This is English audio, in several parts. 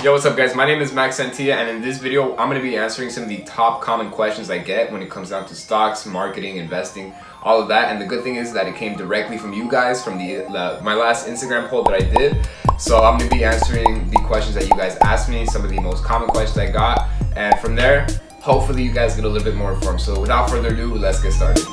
Yo, what's up guys? My name is Santtia, and in this video I'm going to be answering some of the top common questions I get when it comes down to stocks, marketing, investing, all of that. And the good thing is that it came directly from you guys, from my last Instagram poll that I did. So I'm going to be answering the questions that you guys asked me, some of the most common questions I got, and from there hopefully you guys get a little bit more informed. So without further ado, let's get started.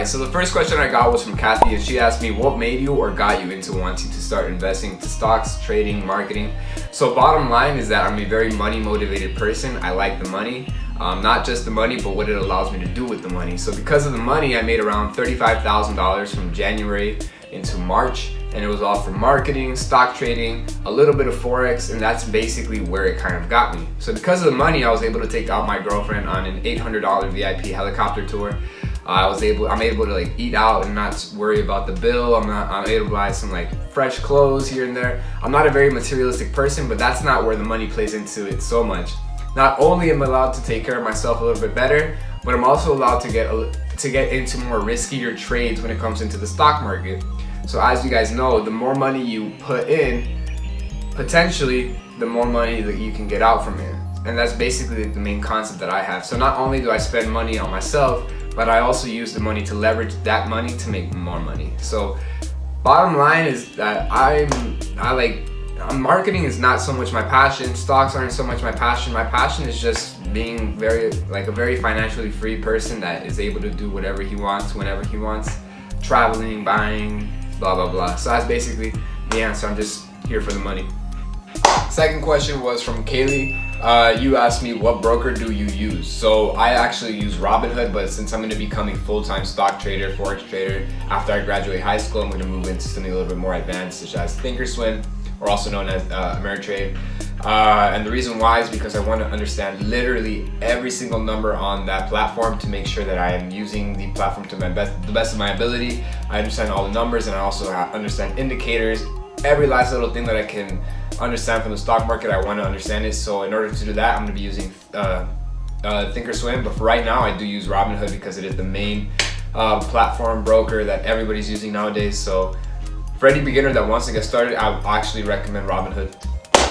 So the first question I got was from Kathy, and she asked me what made you or got you into wanting to start investing to stocks, trading, marketing. So bottom line is that I'm a very money motivated person. I like the money, not just the money, but what it allows me to do with the money. So because of the money, I made around $35,000 from January into March, and it was all from marketing, stock trading, a little bit of Forex, and that's basically where it kind of got me. So because of the money, I was able to take out my girlfriend on an $800 VIP helicopter tour. I'm able to like eat out and not worry about the bill. I'm able to buy some like fresh clothes here and there. I'm not a very materialistic person, but that's not where the money plays into it so much. Not only am I allowed to take care of myself a little bit better, but I'm also allowed to get into more riskier trades when it comes into the stock market. So as you guys know, the more money you put in, potentially the more money that you can get out from it. And that's basically the main concept that I have. So not only do I spend money on myself, but I also use the money to leverage that money to make more money. So bottom line is that marketing is not so much my passion. Stocks aren't so much my passion. My passion is just being a very financially free person that is able to do whatever he wants, whenever he wants, traveling, buying, blah, blah, blah. So that's basically the answer. I'm just here for the money. Second question was from Kaylee. You asked me what broker do you use? So I actually use Robinhood, but since I'm going to become a full-time stock trader, Forex trader, after I graduate high school, I'm going to move into something a little bit more advanced, such as Thinkorswim, or also known as Ameritrade. And the reason why is because I want to understand literally every single number on that platform to make sure that I am using the platform to the best of my ability. I understand all the numbers, and I also understand indicators, every last little thing that I can understand from the stock market. I want to understand it. So in order to do that, I'm going to be using Thinkorswim, but for right now I do use Robinhood because it is the main platform broker that everybody's using nowadays. So for any beginner that wants to get started, I would actually recommend Robinhood.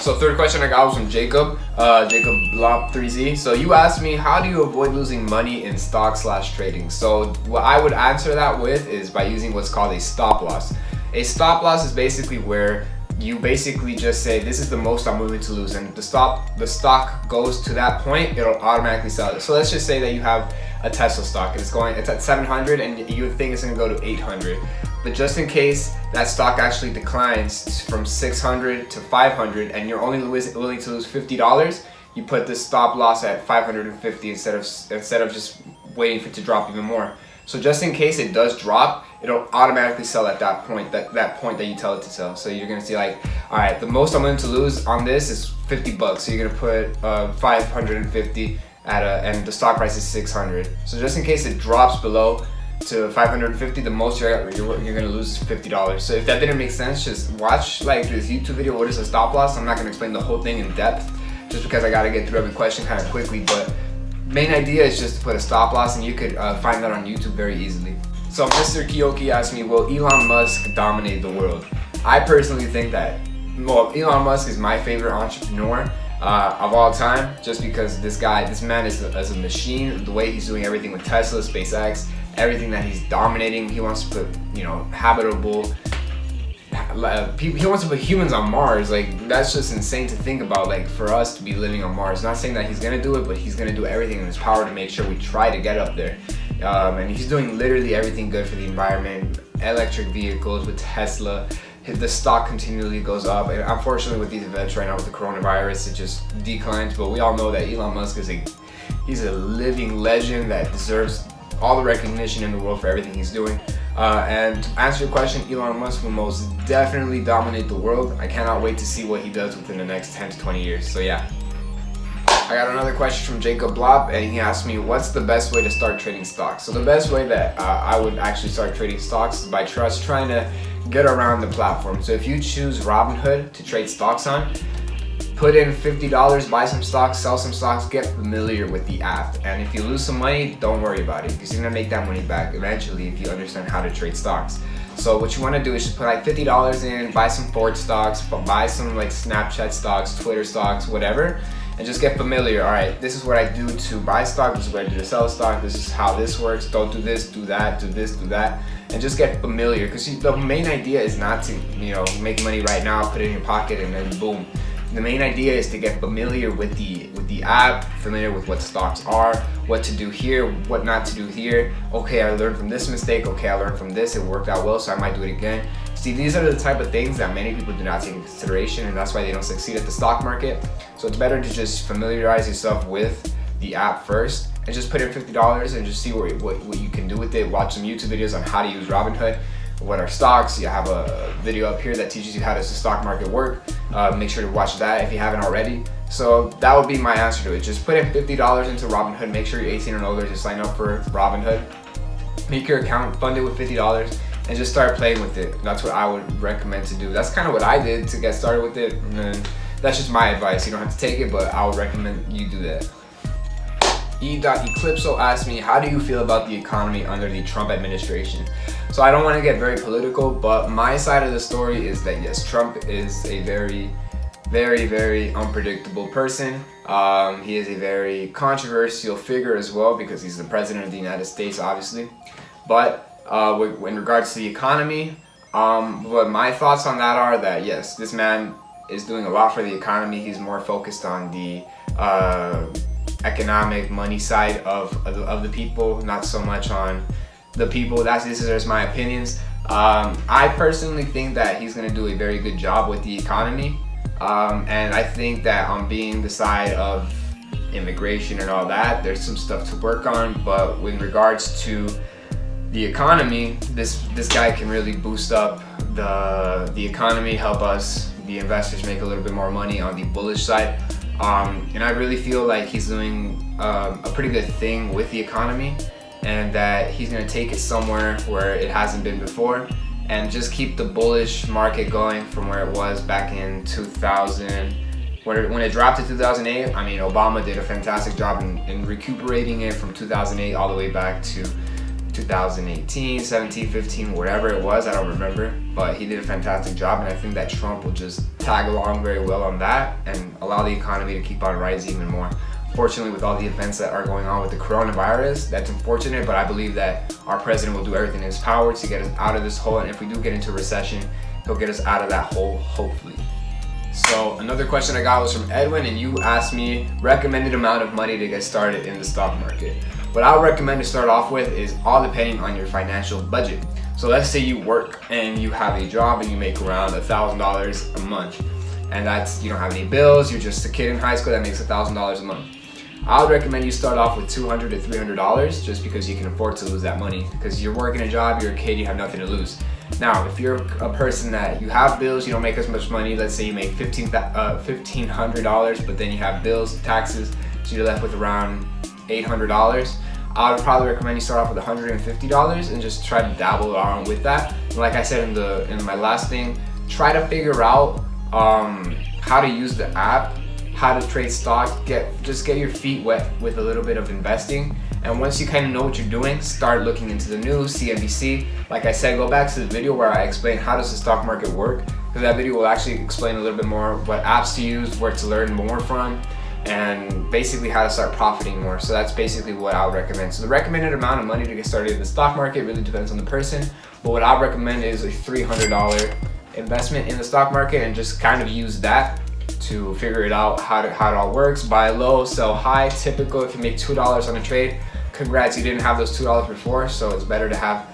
So third question I got was from Jacob Blop3Z. So you asked me, how do you avoid losing money in stock/trading? So what I would answer that with is by using what's called a stop loss. A stop loss is basically where you basically just say, this is the most I'm willing to lose, and the stock goes to that point, it'll automatically sell it. So let's just say that you have a Tesla stock, it's at 700 and you would think it's gonna go to 800. But just in case that stock actually declines from 600 to 500 and you're only willing to lose $50, you put the stop loss at 550 instead of just waiting for it to drop even more. So just in case it does drop, it'll automatically sell at that point that you tell it to sell. So you're gonna see like, all right, the most I'm willing to lose on this is $50. So you're gonna put 550 and the stock price is 600. So just in case it drops below to 550, the most you're gonna lose is $50. So if that didn't make sense, just watch like this YouTube video, what is a stop loss. I'm not gonna explain the whole thing in depth just because I gotta get through every question kind of quickly, but main idea is just to put a stop loss, and you could find that on YouTube very easily. So Mr. Kiyoki asked me, will Elon Musk dominate the world? I personally think that, well, Elon Musk is my favorite entrepreneur of all time, just because this man is a machine. The way he's doing everything with Tesla, SpaceX, everything that he's dominating. He wants to put, he wants to put humans on Mars. Like, that's just insane to think about, like, for us to be living on Mars. Not saying that he's gonna do it, but he's gonna do everything in his power to make sure we try to get up there. And he's doing literally everything good for the environment. Electric vehicles with Tesla, the stock continually goes up. And unfortunately with these events right now with the coronavirus, it just declines. But we all know that Elon Musk is he's a living legend that deserves all the recognition in the world for everything he's doing. And to answer your question, Elon Musk will most definitely dominate the world. I cannot wait to see what he does within the next 10 to 20 years. So yeah. I got another question from Jacob Blop, and he asked me, what's the best way to start trading stocks? So the best way that I would actually start trading stocks is by trying to get around the platform. So if you choose Robinhood to trade stocks on, put in $50, buy some stocks, sell some stocks, get familiar with the app. And if you lose some money, don't worry about it, because you're gonna make that money back eventually if you understand how to trade stocks. So what you wanna do is just put like $50 in, buy some Forex stocks, buy some like Snapchat stocks, Twitter stocks, whatever, and just get familiar. All right, this is what I do to buy stock, this is what I do to sell stock, this is how this works, don't do this, do that, do this, do that, and just get familiar. Because the main idea is not to, make money right now, put it in your pocket, and then boom. The main idea is to get familiar with the app, familiar with what stocks are, what to do here, what not to do here. Okay, I learned from this mistake. Okay, I learned from this. It worked out well, so I might do it again. See, these are the type of things that many people do not take into consideration, and that's why they don't succeed at the stock market. So it's better to just familiarize yourself with the app first and just put in $50 and just see what you can do with it. Watch some YouTube videos on how to use Robinhood. What are stocks? You have a video up here that teaches you how does the stock market work. Make sure to watch that if you haven't already. So that would be my answer to it. Just put in $50 into Robinhood. Make sure you're 18 and older to sign up for Robinhood. Make your account, fund it with $50, and just start playing with it. That's what I would recommend to do. That's kind of what I did to get started with it. And that's just my advice. You don't have to take it, but I would recommend you do that. E.Eclipso asked me, how do you feel about the economy under the Trump administration? So I don't want to get very political, but my side of the story is that yes, Trump is a very, very, very unpredictable person. He is a very controversial figure as well, because he's the president of the United States, obviously. But in regards to the economy, what my thoughts on that are that yes, this man is doing a lot for the economy. He's more focused on the economic money side of the people, not so much on the people. This is just my opinions. I personally think that he's going to do a very good job with the economy, and I think that on being the side of immigration and all that, there's some stuff to work on. But in regards to the economy, this guy can really boost up the economy, help us, the investors, make a little bit more money on the bullish side. And I really feel like he's doing a pretty good thing with the economy, and that he's going to take it somewhere where it hasn't been before, and just keep the bullish market going from where it was back in 2000. When it dropped to 2008, I mean, Obama did a fantastic job in recuperating it from 2008 all the way back to 2018, 17, 15, whatever it was, I don't remember, but he did a fantastic job, and I think that Trump will just tag along very well on that and allow the economy to keep on rising even more. Fortunately, with all the events that are going on with the coronavirus, that's unfortunate, but I believe that our president will do everything in his power to get us out of this hole, and if we do get into a recession, he'll get us out of that hole, hopefully. So another question I got was from Edwin, and you asked me recommended amount of money to get started in the stock market. What I would recommend to start off with is all depending on your financial budget. So let's say you work and you have a job and you make around $1,000 a month, and that's, you don't have any bills, you're just a kid in high school that makes $1,000 a month. I would recommend you start off with $200 to $300, just because you can afford to lose that money, because you're working a job, you're a kid, you have nothing to lose. Now, if you're a person that you have bills, you don't make as much money, let's say you make $1,500, but then you have bills, taxes, so you're left with around $800. I would probably recommend you start off with $150 and just try to dabble around with that. And like I said in my last thing, try to figure out how to use the app, how to trade stock, just get your feet wet with a little bit of investing. And once you kind of know what you're doing, start looking into the news, CNBC. Like I said, go back to the video where I explain how does the stock market work, because that video will actually explain a little bit more what apps to use, where to learn more from, and basically how to start profiting more. So that's basically what I would recommend. So the recommended amount of money to get started in the stock market really depends on the person, but what I recommend is a $300 investment in the stock market, and just kind of use that to figure it out, how it all works. Buy low, sell high. Typical, if you make $2 on a trade, congrats, you didn't have those $2 before, so it's better to have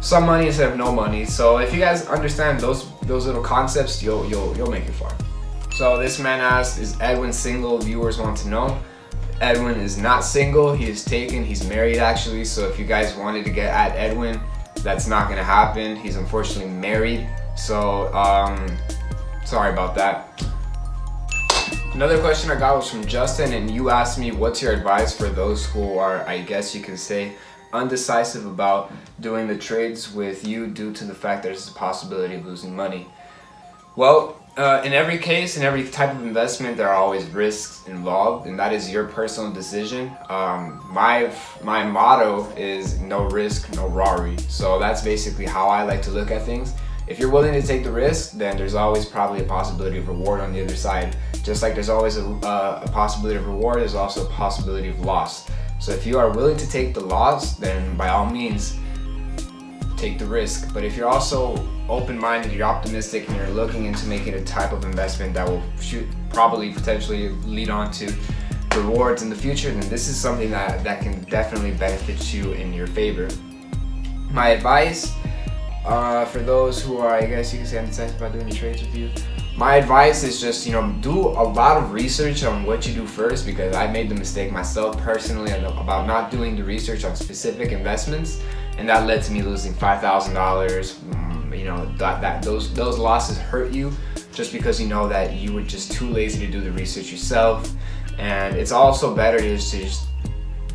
some money instead of no money. So if you guys understand those little concepts, you'll make it far. So this man asked, is Edwin single? Viewers want to know. Edwin is not single, he is taken, he's married actually. So if you guys wanted to get at Edwin, that's not gonna happen. He's unfortunately married. So sorry about that. Another question I got was from Justin, and you asked me, what's your advice for those who are, I guess you could say, undecisive about doing the trades with you due to the fact there's a possibility of losing money? Well, in every case, in every type of investment, there are always risks involved, and that is your personal decision. My motto is no risk, no Rari. So that's basically how I like to look at things. If you're willing to take the risk, then there's always probably a possibility of reward on the other side. Just like there's always a possibility of reward, there's also a possibility of loss. So if you are willing to take the loss, then by all means, take the risk. But if you're also open-minded, you're optimistic, and you're looking into making a type of investment that will probably potentially lead on to rewards in the future, then this is something that can definitely benefit you in your favor. My advice for those who are, I guess you can say, undecided about doing any trades with you, my advice is just, do a lot of research on what you do first, because I made the mistake myself personally about not doing the research on specific investments, and that led to me losing $5,000. Those losses hurt you just because you know that you were just too lazy to do the research yourself. And it's also better to just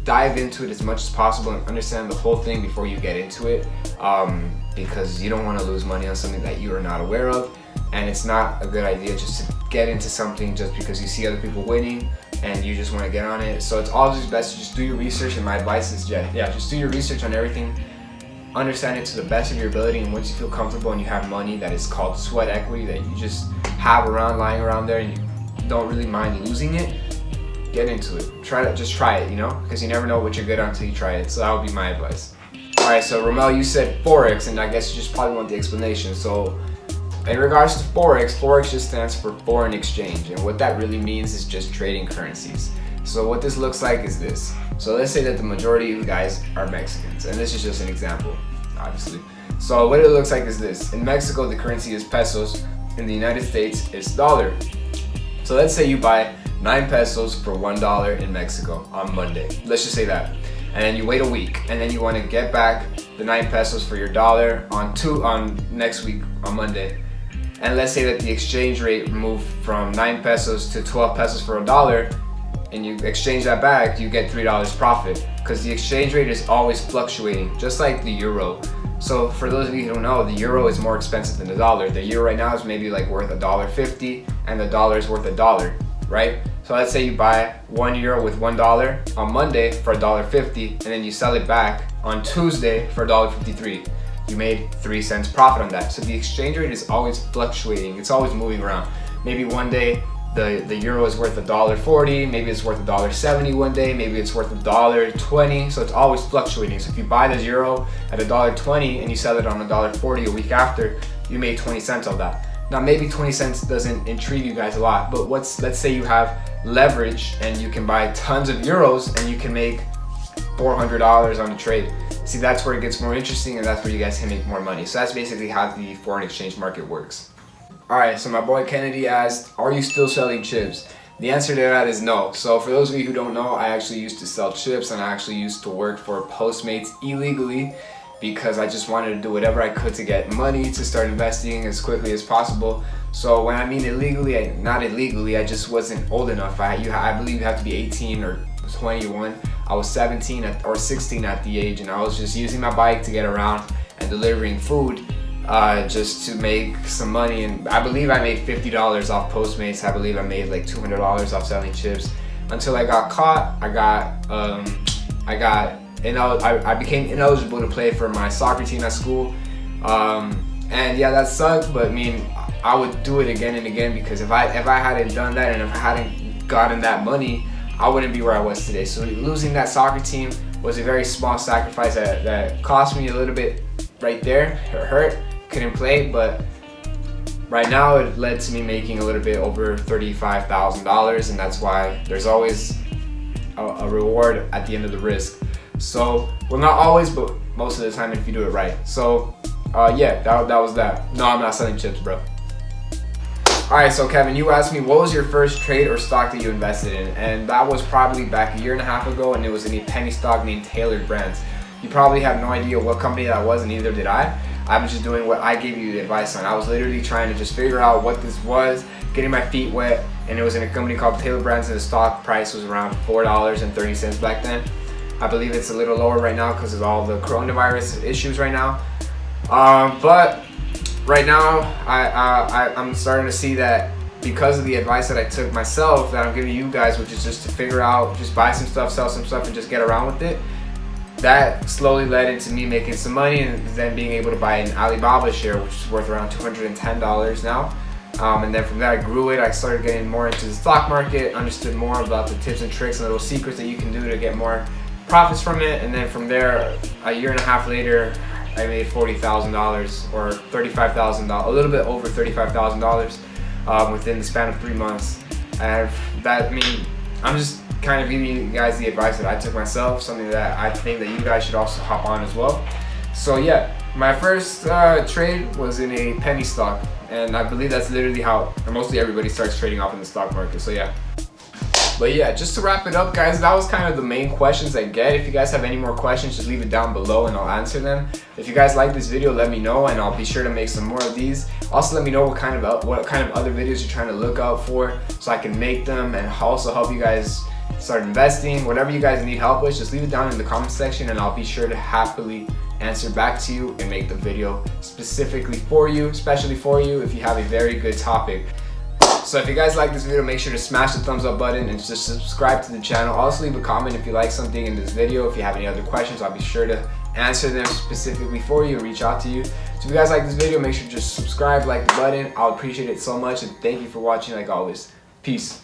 dive into it as much as possible and understand the whole thing before you get into it, because you don't want to lose money on something that you are not aware of. And it's not a good idea just to get into something just because you see other people winning and you just want to get on it. So it's always best to just do your research, and my advice is just do your research on everything, understand it to the best of your ability, and once you feel comfortable and you have money that is called sweat equity that you just have lying around there and you don't really mind losing it, get into it. Try it, because you never know what you're good at until you try it. So that would be my advice. Alright, so Romel, you said Forex, and I guess you just probably want the explanation. So in regards to Forex just stands for foreign exchange, and what that really means is just trading currencies. So what this looks like is this. So let's say that the majority of you guys are Mexicans, and this is just an example, obviously. So what it looks like is this. In Mexico, the currency is pesos. In the United States, it's dollar. So let's say you buy 9 pesos for $1 in Mexico on Monday. Let's just say that. And then you wait a week, and then you want to get back the 9 pesos for your dollar on next week on Monday. And let's say that the exchange rate moved from 9 pesos to 12 pesos for $1, and you exchange that back, you get $3 profit, because the exchange rate is always fluctuating, just like the euro. So for those of you who don't know, the euro is more expensive than the dollar. The euro right now is maybe like worth $1.50, and the dollar is worth $1, right? So let's say you buy 1 euro with $1 on Monday for $1.50, and then you sell it back on Tuesday for $1.53. You made 3 cents profit on that. So the exchange rate is always fluctuating. It's always moving around. Maybe one day the euro is worth $1.40, maybe it's worth $1.70 one day, maybe it's worth $1.20. So it's always fluctuating. So if you buy the euro at $1.20 and you sell it on $1.40 a week after, you made 20 cents on that. Now maybe 20 cents doesn't intrigue you guys a lot, but let's say you have leverage and you can buy tons of euros and you can make $400 on a trade. See, that's where it gets more interesting, and that's where you guys can make more money. So that's basically how the foreign exchange market works. Alright, so my boy Kennedy asked, are you still selling chips? The answer to that is no. So for those of you who don't know, I actually used to sell chips, and I actually used to work for Postmates illegally because I just wanted to do whatever I could to get money to start investing as quickly as possible. So when I mean illegally, not illegally, I just wasn't old enough. I believe you have to be 18 or 21. I was 17 or 16 at the age, and I was just using my bike to get around and delivering food just to make some money. And I believe I made $50 off Postmates. I believe I made like $200 off selling chips until I got caught. I became ineligible to play for my soccer team at school. And yeah, that sucked, but I mean, I would do it again and again, because if I hadn't done that and if I hadn't gotten that money, I wouldn't be where I was today. So losing that soccer team was a very small sacrifice that cost me a little bit right there. It hurt, couldn't play, but right now it led to me making a little bit over $35,000, and that's why there's always a reward at the end of the risk. So, well, not always, but most of the time if you do it right. So, yeah, that was that. No, I'm not selling chips, bro. Alright, so Kevin, you asked me what was your first trade or stock that you invested in, and that was probably back a year and a half ago, and it was in a penny stock named Tailored Brands. You probably have no idea what company that was, and neither did I. I was just doing what I gave you the advice on. I was literally trying to just figure out what this was, getting my feet wet, and it was in a company called Tailored Brands, and the stock price was around $4.30 back then. I believe it's a little lower right now because of all the coronavirus issues right now. But right now, I'm starting to see that because of the advice that I took myself, that I'm giving you guys, which is just to figure out, just buy some stuff, sell some stuff, and just get around with it. That slowly led into me making some money and then being able to buy an Alibaba share, which is worth around $210 now. And then from there I grew it. I started getting more into the stock market, understood more about the tips and tricks and little secrets that you can do to get more profits from it. And then from there, a year and a half later, I made $40,000 or $35,000, a little bit over $35,000 within the span of 3 months. And that, I mean, I'm just kind of giving you guys the advice that I took myself, something that I think that you guys should also hop on as well. So yeah, my first trade was in a penny stock, and I believe that's literally how mostly everybody starts trading off in the stock market. So yeah. But yeah, just to wrap it up, guys, that was kind of the main questions I get. If you guys have any more questions, just leave it down below and I'll answer them. If you guys like this video, let me know and I'll be sure to make some more of these. Also, let me know what kind of other videos you're trying to look out for so I can make them and also help you guys start investing. Whatever you guys need help with, just leave it down in the comment section and I'll be sure to happily answer back to you and make the video specifically for you, especially for you if you have a very good topic. So if you guys like this video, make sure to smash the thumbs up button and just subscribe to the channel. Also leave a comment if you like something in this video. If you have any other questions, I'll be sure to answer them specifically for you and reach out to you. So if you guys like this video, make sure to just subscribe, like the button. I'll appreciate it so much and thank you for watching like always. Peace.